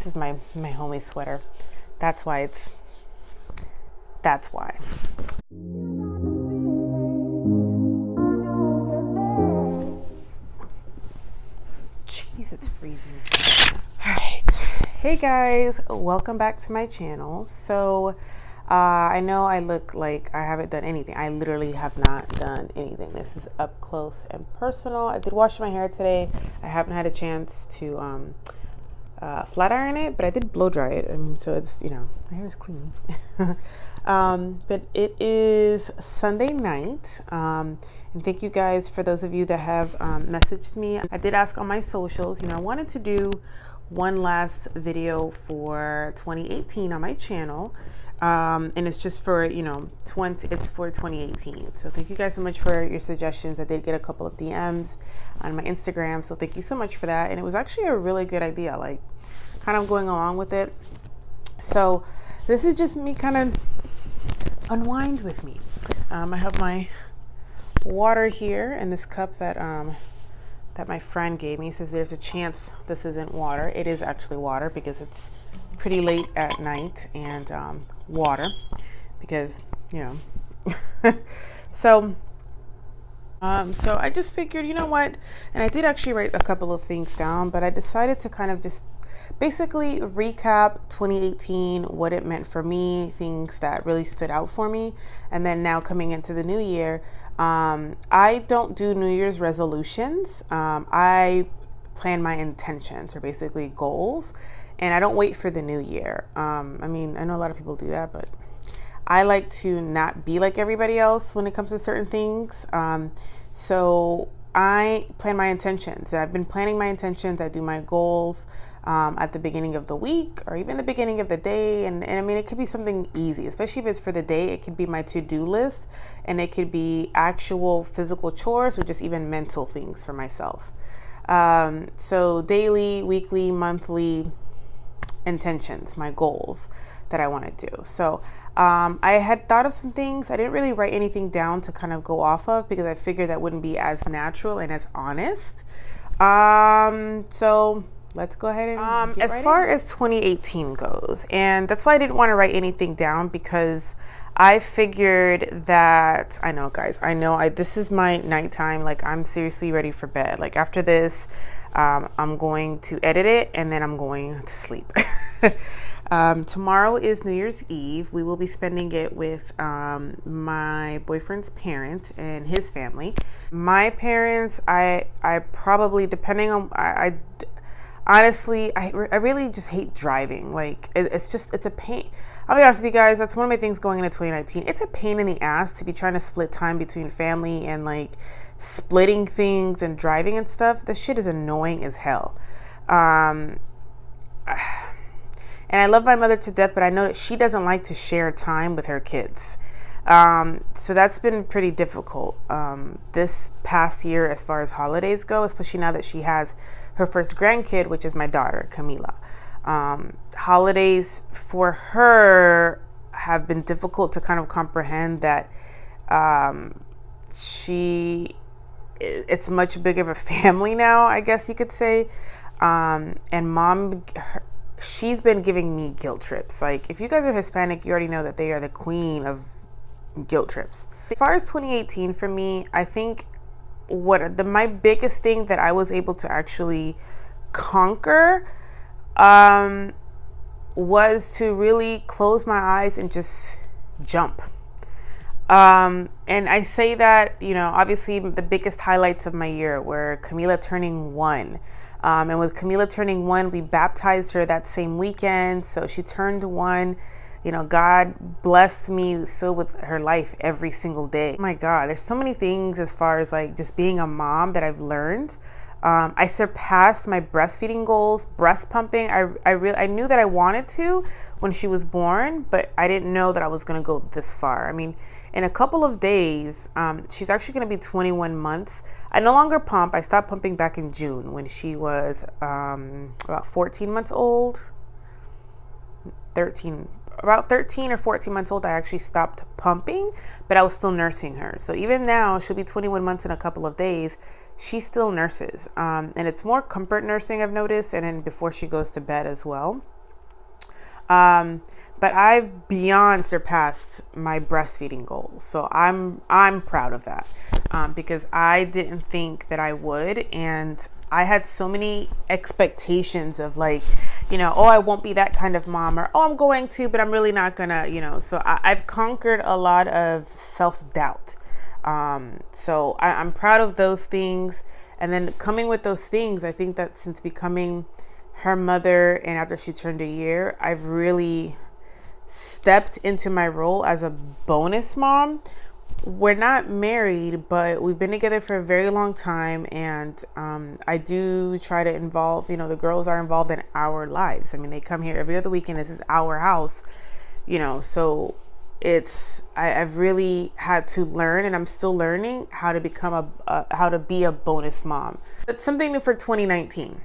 is my homie sweater. That's why. Jeez, it's freezing. All right. Hey guys, welcome back to my channel. So I know I look like I haven't done anything. I literally have not done anything. This is up close and personal. I did wash my hair today. I haven't had a chance to flat iron it, but I did blow dry it. I mean, so it's, you know, my hair is clean. But it is Sunday night. And thank you guys for those of you that have messaged me. I did ask on my socials, you know, I wanted to do one last video for 2018 on my channel. And it's just for, you know, it's for 2018. So thank you guys so much for your suggestions. I did get a couple of DMs on my Instagram, so thank you so much for that. And it was actually a really good idea, like kind of going along with it. So this is just me kind of unwind with me. I have my water here in this cup that that my friend gave me. He says there's a chance this isn't water. It is actually water because it's pretty late at night, and water because, you know. So I just figured, you know what, and I did actually write a couple of things down, but I decided to kind of just basically recap 2018, what it meant for me, things that really stood out for me. And then now coming into the new year, I don't do New Year's resolutions. I plan my intentions, or basically goals, and I don't wait for the new year. I mean, I know a lot of people do that, but I like to not be like everybody else when it comes to certain things. So I plan my intentions, and I've been planning my intentions. I do my goals at the beginning of the week, or even the beginning of the day. And I mean, it could be something easy, especially if it's for the day. It could be my to-do list, and it could be actual physical chores, or just even mental things for myself. So daily, weekly, monthly intentions, my goals that I want to do. So I had thought of some things. I didn't really write anything down to kind of go off of, because I figured that wouldn't be as natural and as honest. So let's go ahead and as far as 2018 goes, and that's why I didn't want to write anything down, because I figured that, I know guys, this is my nighttime. Like, I'm seriously ready for bed. Like, after this, I'm going to edit it, and then I'm going to sleep. Tomorrow is New Year's Eve. We will be spending it with my boyfriend's parents and his family. My parents, I probably, depending on, honestly, I really just hate driving. Like, it's a pain. I'll be honest with you guys, that's one of my things going into 2019. It's a pain in the ass to be trying to split time between family and like splitting things and driving and stuff. This shit is annoying as hell. And I love my mother to death, but I know that she doesn't like to share time with her kids. So that's been pretty difficult this past year as far as holidays go, especially now that she has her first grandkid, which is my daughter, Camila. Holidays for her have been difficult to kind of comprehend that it's much bigger of a family now, I guess you could say. And mom, she's been giving me guilt trips. Like, if you guys are Hispanic, you already know that they are the queen of guilt trips. As far as 2018 for me, I think my biggest thing that I was able to actually conquer was to really close my eyes and just jump. And I say that, you know, obviously the biggest highlights of my year were Camila turning 1. And with Camila turning 1, we baptized her that same weekend. So she turned 1. You know, God blessed me so with her life every single day. Oh my God, there's so many things as far as like just being a mom that I've learned. I surpassed my breastfeeding goals, breast pumping. I knew that I wanted to when she was born, but I didn't know that I was going to go this far. I mean, in a couple of days, she's actually going to be 21 months. I no longer pump. I stopped pumping back in June when she was about 14 months old. About 13 or 14 months old, I actually stopped pumping, but I was still nursing her. So even now, she'll be 21 months in a couple of days. She still nurses. And it's more comfort nursing, I've noticed, and then before she goes to bed as well. But I've beyond surpassed my breastfeeding goals. So I'm proud of that, because I didn't think that I would. And I had so many expectations of like, oh, I won't be that kind of mom, or, oh, I'm going to, but I'm really not gonna, so I've conquered a lot of self-doubt. So I'm proud of those things. And then coming with those things, I think that since becoming her mother and after she turned a year, I've really stepped into my role as a bonus mom. We're not married, but we've been together for a very long time. And I do try to involve, the girls are involved in our lives. I mean, they come here every other weekend. This is our house, so I've really had to learn, and I'm still learning how to become how to be a bonus mom. That's something new for 2019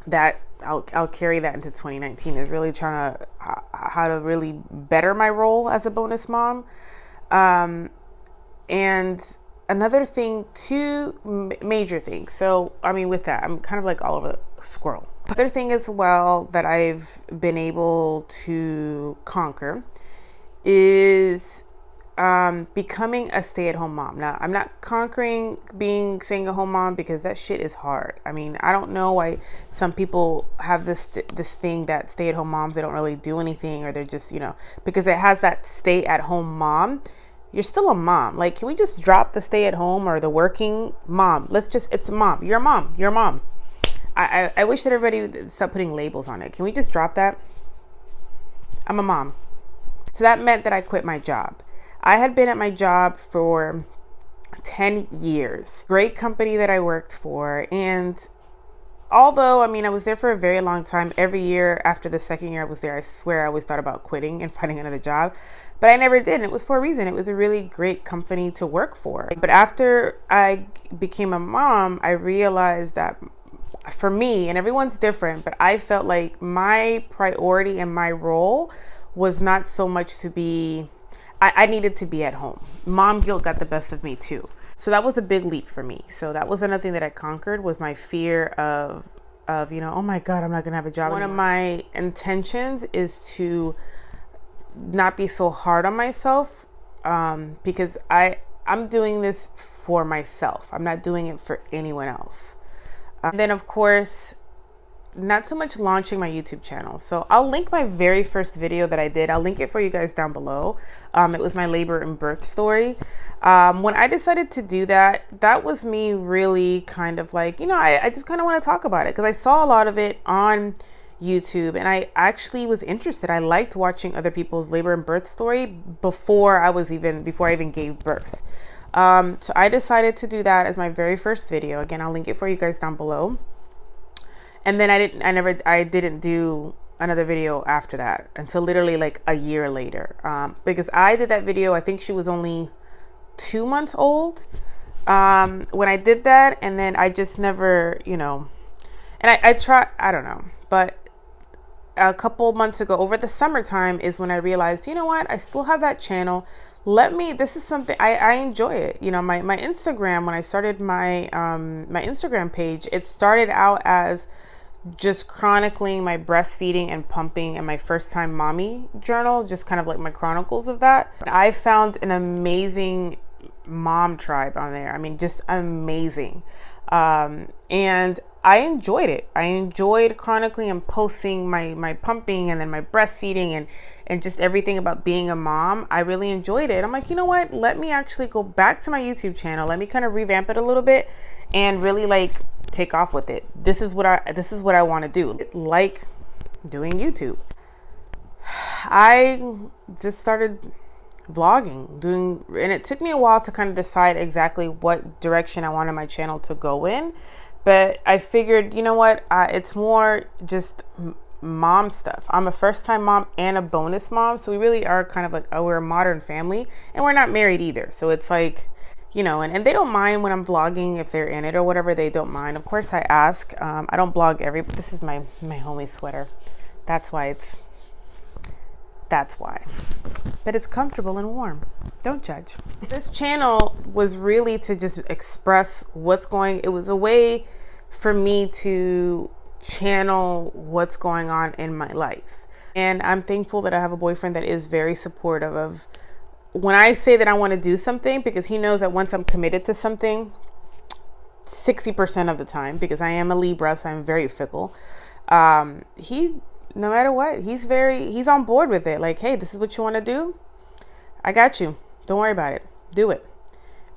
that I'll carry that into 2019, is really trying to how to really better my role as a bonus mom. And another thing, two major things. So, I mean, with that, I'm kind of like all over the squirrel. Other thing as well that I've been able to conquer is becoming a stay-at-home mom. Now, I'm not conquering being stay-at-home mom, because that shit is hard. I mean, I don't know why some people have this thing that stay-at-home moms, they don't really do anything, or they're just, because it has that stay-at-home mom. You're still a mom. Like, can we just drop the stay-at-home or the working mom? It's a mom. You're a mom. You're a mom. I wish that everybody would stop putting labels on it. Can we just drop that? I'm a mom. So that meant that I quit my job. I had been at my job for 10 years. Great company that I worked for. And although, I mean, I was there for a very long time, every year after the second year I was there, I swear I always thought about quitting and finding another job. But I never did. And it was for a reason. It was a really great company to work for. But after I became a mom, I realized that for me, and everyone's different, but I felt like my priority and my role was not so much to be, I needed to be at home. Mom guilt got the best of me too. So that was a big leap for me. So that was another thing that I conquered, was my fear of, oh my God, I'm not gonna have a job. One of my intentions is to not be so hard on myself, because I'm doing this for myself. I'm not doing it for anyone else. And then of course, not so much launching my YouTube channel. So I'll link my very first video that I did. I'll link it for you guys down below. It was my labor and birth story. When I decided to do that, that was me really kind of like, I just kind of want to talk about it, because I saw a lot of it on YouTube and I actually was interested. I liked watching other people's labor and birth story before I even gave birth. So I decided to do that as my very first video. Again, I'll link it for you guys down below. And then I didn't do another video after that until literally like a year later. Because I did that video, I think she was only 2 months old when I did that. And then I just never, and I tried, I don't know, but a couple months ago over the summertime is when I realized, you know what, I still have that channel. This is something I enjoy it. My Instagram, when I started my Instagram page, it started out as just chronicling my breastfeeding and pumping and my first time mommy journal, just kind of like my chronicles of that. I found an amazing mom tribe on there. I mean, just amazing. And I enjoyed it. I enjoyed chronicling and posting my pumping and then my breastfeeding and just everything about being a mom. I really enjoyed it. I'm like, you know what? Let me actually go back to my YouTube channel. Let me kind of revamp it a little bit and really like take off with it. This is what I want to do. Like doing YouTube. I just started vlogging, and it took me a while to kind of decide exactly what direction I wanted my channel to go in. But I figured, you know what? It's more just mom stuff. I'm a first-time mom and a bonus mom, so we really are kind of like, we're a modern family, and we're not married either. So it's like, and they don't mind when I'm vlogging if they're in it or whatever. They don't mind. Of course, I ask. I don't blog this is my homie sweater. That's why. But it's comfortable and warm. Don't judge. This channel was really to just express it was a way for me to channel what's going on in my life. And I'm thankful that I have a boyfriend that is very supportive of when I say that I want to do something, because he knows that once I'm committed to something, 60% of the time, because I am a Libra, so I'm very fickle. He, no matter what, he's on board with it. Like, hey, this is what you want to do. I got you. Don't worry about it. Do it.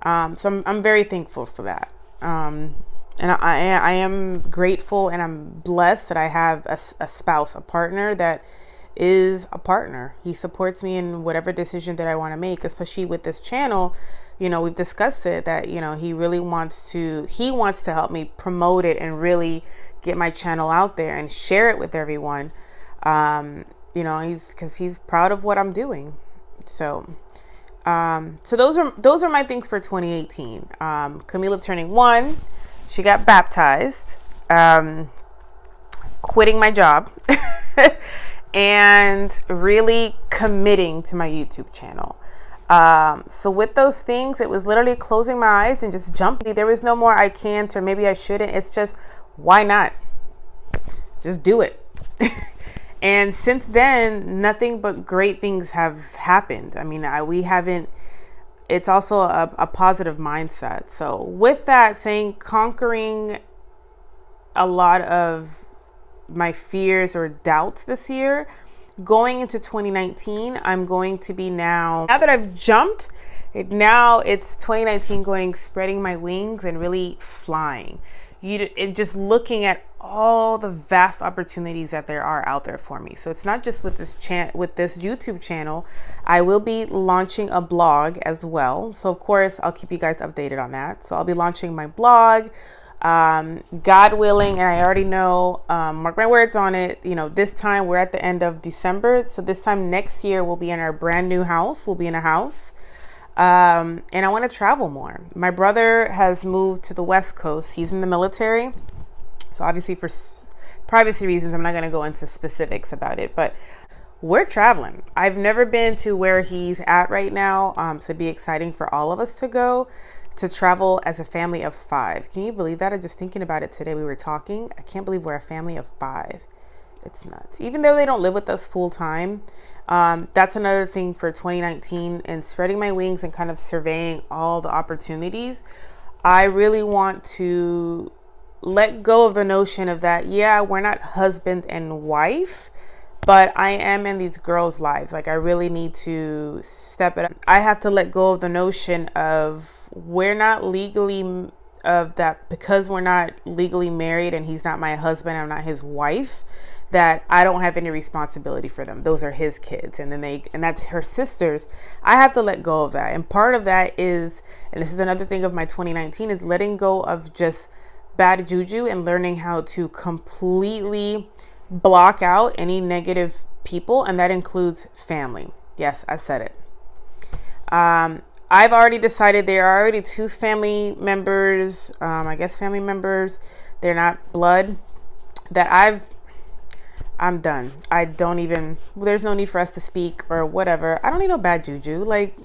So I'm very thankful for that. And I am grateful and I'm blessed that I have a spouse, a partner that is a partner. He supports me in whatever decision that I want to make, especially with this channel. You know, we've discussed it that, you know, he wants to help me promote it and really get my channel out there and share it with everyone. You know, because he's proud of what I'm doing. So those are my things for 2018. Camila turning 1, she got baptized, quitting my job, and really committing to my YouTube channel. So with those things, it was literally closing my eyes and just jumping. There was no more I can't or maybe I shouldn't. It's just, why not? Just do it. And since then, nothing but great things have happened. I mean, it's also a positive mindset. So with that saying, conquering a lot of my fears or doubts this year, going into 2019, I'm going to be now that I've jumped, now it's 2019 spreading my wings and really flying. And just looking at all the vast opportunities that there are out there for me. So it's not just with this YouTube channel. I will be launching a blog as well. So of course, I'll keep you guys updated on that. So I'll be launching my blog, God willing, and I already know, mark my words on it, you know, this time we're at the end of December. So this time next year, we'll be in our brand new house. We'll be in a house. And I want to travel more. My brother has moved to the West Coast. He's in the military. So obviously for privacy reasons, I'm not going to go into specifics about it, but we're traveling. I've never been to where he's at right now. So it'd be exciting for all of us to travel as a family of 5. Can you believe that? I'm just thinking about it today. We were talking. I can't believe we're a family of 5. It's nuts. Even though they don't live with us full time. That's another thing for 2019 and spreading my wings and kind of surveying all the opportunities. I really want to let go of the notion of that. Yeah, we're not husband and wife, but I am in these girls' lives. Like, I really need to step it up. I have to let go of the notion of we're not legally of that, because we're not legally married and he's not my husband, I'm not his wife, that I don't have any responsibility for them. Those are his kids. And that's her sisters. I have to let go of that. And part of that is, and this is another thing of my 2019, is letting go of just bad juju and learning how to completely block out any negative people. And that includes family. Yes, I said it. I've already decided there are already 2 family members, I guess family members, they're not blood, that I'm done. I don't even, there's no need for us to speak or whatever. I don't need no bad juju. Like,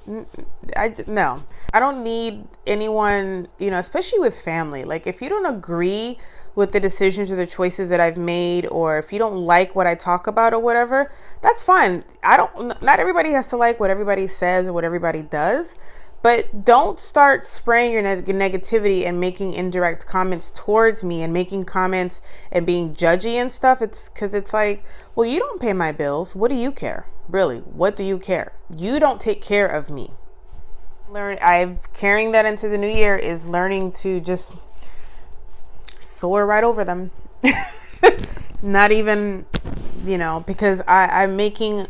no, I don't need anyone, you know, especially with family. Like, if you don't agree with the decisions or the choices that I've made, or if you don't like what I talk about or whatever, that's fine. Not everybody has to like what everybody says or what everybody does. But don't start spraying your negativity and making indirect comments towards me and making comments and being judgy and stuff. It's because it's like, well, you don't pay my bills. What do you care? Really? What do you care? You don't take care of me. Carrying that into the new year is learning to just soar right over them. Not even, you know, because I'm making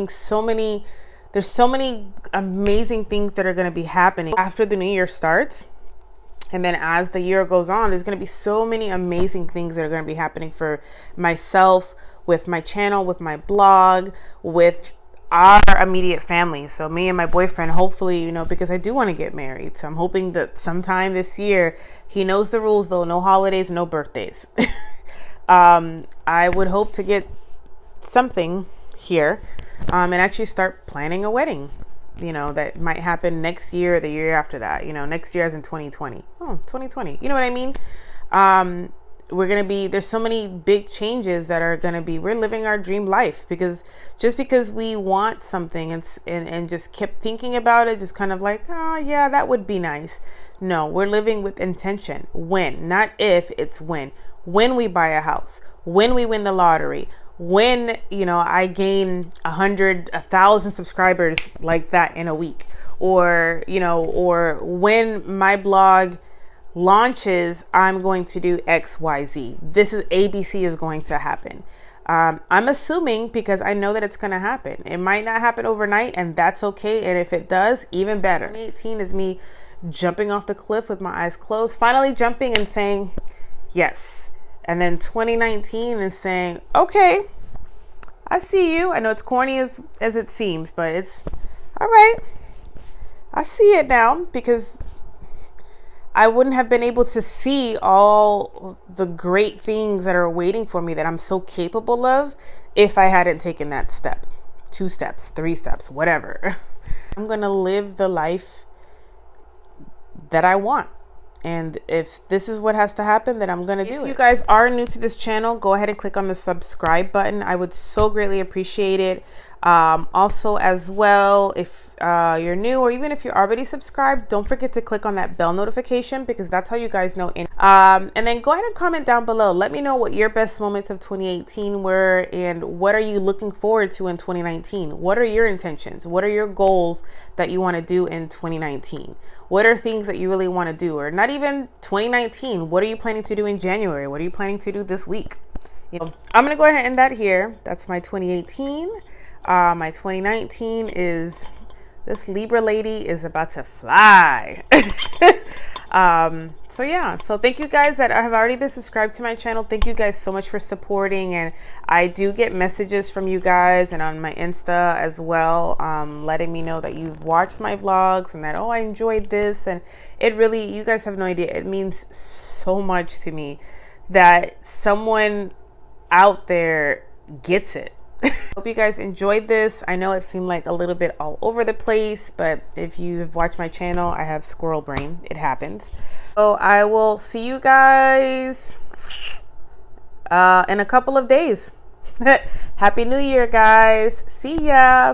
so many. There's so many amazing things that are going to be happening after the new year starts. And then as the year goes on, there's going to be so many amazing things that are going to be happening for myself, with my channel, with my blog, with our immediate family. So me and my boyfriend, hopefully, you know, because I do want to get married. So I'm hoping that sometime this year, he knows the rules though. No holidays, no birthdays. I would hope to get something here. And actually start planning a wedding, you know, that might happen next year or the year after that, you know, next year as in 2020. Oh, 2020. You know what I mean? there's so many big changes that are going to be, we're living our dream life, because just because we want something and just kept thinking about it, just kind of like, oh yeah, that would be nice. No, we're living with intention. When, not if, it's when we buy a house, when we win the lottery, when, you know, I gain 1,000 subscribers like that in a week, or, you know, or when my blog launches, I'm going to do XYZ. This is ABC is going to happen. I'm assuming, because I know that it's going to happen. It might not happen overnight, and that's okay. And if it does, even better. 2018 is me jumping off the cliff with my eyes closed, finally jumping and saying yes. And then 2019 is saying, okay, I see you. I know it's corny as it seems, but it's all right. I see it now, because I wouldn't have been able to see all the great things that are waiting for me that I'm so capable of if I hadn't taken that step, 2 steps, 3 steps, whatever. I'm going to live the life that I want. And if this is what has to happen, then I'm going to do it. If you guys are new to this channel, go ahead and click on the subscribe button. I would so greatly appreciate it. Also, as well, if you're new, or even if you're already subscribed, don't forget to click on that bell notification, because that's how you guys know. And then go ahead and comment down below. Let me know what your best moments of 2018 were, and what are you looking forward to in 2019? What are your intentions? What are your goals that you want to do in 2019? What are things that you really want to do? Or not even 2019. What are you planning to do in January? What are you planning to do this week? You know, I'm going to go ahead and end that here. That's my 2018. My 2019 is, this Libra lady is about to fly. So yeah, so thank you guys that have already been subscribed to my channel. Thank you guys so much for supporting, and I do get messages from you guys and on my Insta as well, letting me know that you've watched my vlogs and that, oh, I enjoyed this. And it really, you guys have no idea, it means so much to me that someone out there gets it. Hope you guys enjoyed this. I know it seemed like a little bit all over the place, but if you've watched my channel, I have squirrel brain. It happens. So I will see you guys in a couple of days. Happy New Year, guys. See ya.